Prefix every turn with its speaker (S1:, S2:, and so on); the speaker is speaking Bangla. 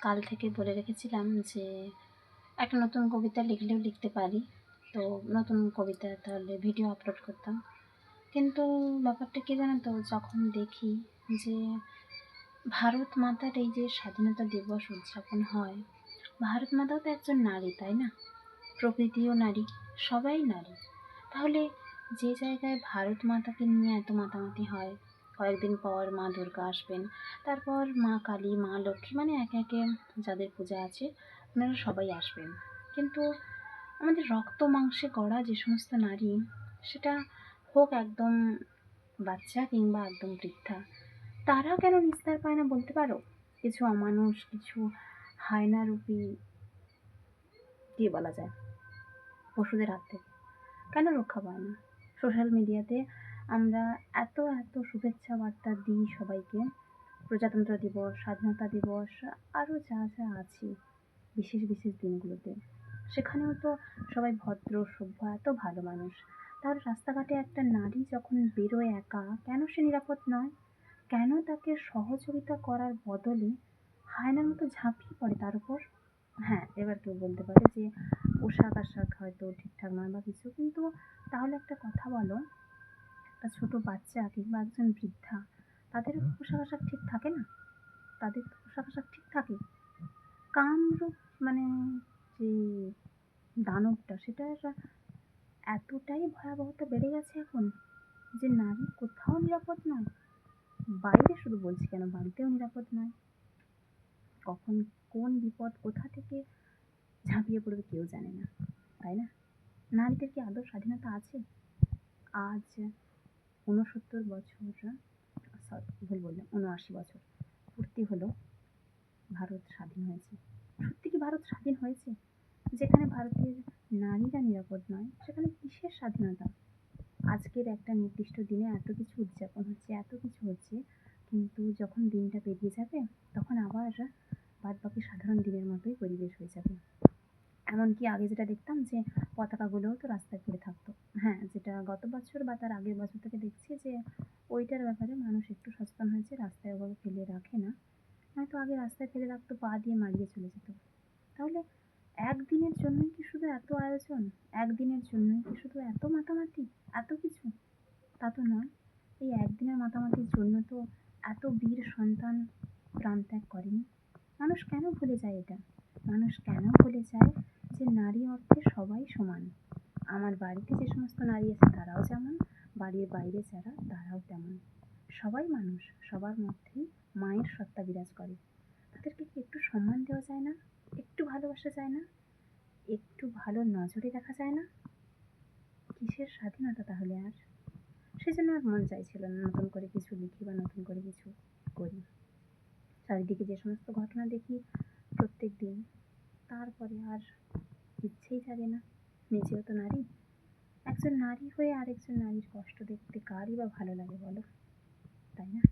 S1: কাল থেকে বলে রেখেছিলাম যে একটা নতুন কবিতা লিখলেও লিখতে পারি, তো নতুন কবিতা তাহলে ভিডিও আপলোড করতাম। কিন্তু ব্যাপারটা কী জানেন তো, যখন দেখি যে ভারত মাতার এই যে স্বাধীনতা দিবস উদযাপন হয়, ভারত মাতাও তো একজন নারী, তাই না? প্রকৃতিও নারী, সবাই নারী। তাহলে যে জায়গায় ভারত মাতাকে নিয়ে এত মাতামাতি হয়, কয়েকদিন পর মা দুর্গা আসবেন, তারপর মা কালী, মা লক্ষ্মী, মানে একে একে যাদের পূজা আছে ওনারা সবাই আসবেন, কিন্তু আমাদের রক্ত মাংসে গড়া যে সমস্ত নারী, সেটা হোক একদম বাচ্চা কিংবা একদম বৃদ্ধা, তারা কেন নিস্তার পায় না বলতে পারো? কিছু অমানুষ, কিছু হায়নারূপী, কী বলা যায়, পশুদের হাত থেকে কেন রক্ষা পায় না? সোশ্যাল মিডিয়াতে আমরা এত এত শুভেচ্ছা বার্তা দিই সবাইকে, প্রজাতন্ত্র দিবস, স্বাধীনতা দিবস, আরও যা যা আছে বিশেষ বিশেষ দিনগুলোতে, সেখানেও তো সবাই ভদ্র সভ্য, এত ভালো মানুষ। তাহলে রাস্তাঘাটে একটা নারী যখন বেরোয় একা, কেন সে নিরাপদ নয়? কেন তাকে সহযোগিতা করার বদলে হায়নার মতো ঝাঁপিয়ে পড়ে তার উপর? হ্যাঁ, এবার কেউ বলতে পারে যে পোশাক আশাক হয়তো ঠিকঠাক নয় বা কিছু, কিন্তু তাহলে একটা কথা বলো, একটা ছোট বাচ্চা কিংবা একজন বৃদ্ধা, তাদেরও তো পোশাক আশাক ঠিক থাকে না? তাদের তো পোশাক আশাক ঠিক থাকে। কামরূপ মানে যে দানবটা, সেটা এতটাই ভয়াবহতা বেড়ে গেছে এখন যে নারী কোথাও নিরাপদ নয়। বাইরে শুধু বলছি কেন, বাড়িতেও নিরাপদ নয়। কখন কোন বিপদ কোথা থেকে ঝাঁপিয়ে পড়বে কেউ জানে না, তাই না? নারীদের কি আদৌ স্বাধীনতা আছে? আজ 69 বছর, সরি ভুল বললাম, 79 বছর পূর্তি হলো ভারত স্বাধীন হয়েছে। সত্যি কি ভারত স্বাধীন হয়েছে? যেখানে ভারতের নারীরা নিরাপদ নয়, সেখানে কিসের স্বাধীনতা? আজকের একটা নির্দিষ্ট দিনে এত কিছু উদযাপন হচ্ছে, এত কিছু হচ্ছে, কিন্তু যখন দিনটা পেরিয়ে যাবে তখন আবার বাদবাকি সাধারণ দিনের মতোই পরিবেশ হয়ে যাবে। এমনকি আগে যেটা দেখতাম যে পতাকাগুলোও তো রাস্তায় পড়ে থাকতো। হ্যাঁ, যেটা গত বছর বা তার আগের বছর থেকে দেখছি যে ওইটার ব্যাপারে মানুষ একটু সচেতন হয়েছে, রাস্তায় ওভাবে ফেলে রাখে না। নয়তো আগে রাস্তায় ফেলে রাখতো, পা দিয়ে মারিয়ে চলে যেত। তাহলে একদিনের জন্যই কি শুধু এত আয়োজন? একদিনের জন্যই কি শুধু এত মাতামাতি, এত কিছু? তা তো নয়। এই একদিনের মাতামাতির জন্য তো এত বীর সন্তান প্রাণত্যাগ করেনি। মানুষ কেন ভুলে যায় এটা? মানুষ কেন ভুলে যায় যে নারী অর্থে সবাই সমান? আমার বাড়িতে যে সমস্ত নারী আছে তারাও যেমন, বাড়ির বাইরে যারা তারাও তেমন। সবাই মানুষ, সবার মধ্যেই মায়ের সত্তা বিরাজ করে। তাদেরকে কি একটু সম্মান দেওয়া যায় না? একটু ভালোবাসা যায় না? একটু ভালো নজরে দেখা যায় না? কিসের স্বাধীনতা তাহলে আর? সেজন্য আর মন চাইছিল না নতুন করে কিছু লিখি বা নতুন করে কিছু করি। চারিদিকে যে সমস্ত ঘটনা দেখি প্রত্যেক দিন, তারপরে আর ইচ্ছেই জাগে না। নিজেও তো নারী, একজন নারী হয়ে আরেকজন নারীর কষ্ট দেখতে কারই বা ভালো লাগে বলো, তাই না?